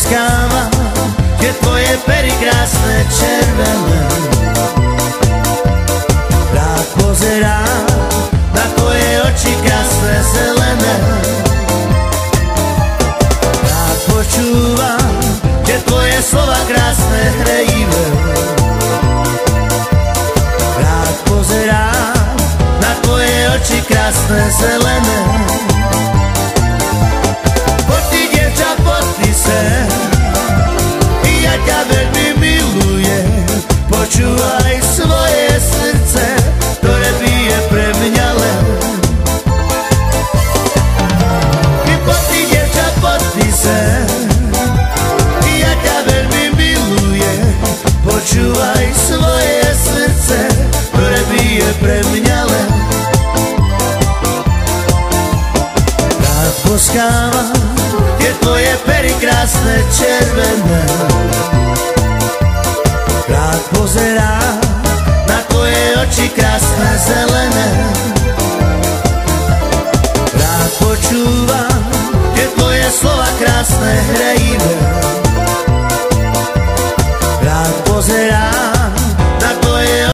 boskávam tie tvoje pery krásne červené. Rád pozerám na tvoje oči krásne zelené. Rád počúvam tie tvoje slova krásne hrejivé. Rád pozerám na tvoje oči krásne zelené. Poď ty, dievča, poď sem, ja ťa veľmi milujem. Počúvaj svoje srdce, ktoré bije pre mňa len. Poď ty, dievča, poď sem, ja ťa veľmi milujem. Počúvaj svoje srdce, ktoré bije pre mňa len. Rád boskávam tie tvoje pery krásne červené. Rád pozerám na tvoje oči krásne zelené. Rád počúvam tie tvoje slova krásne hrejivé.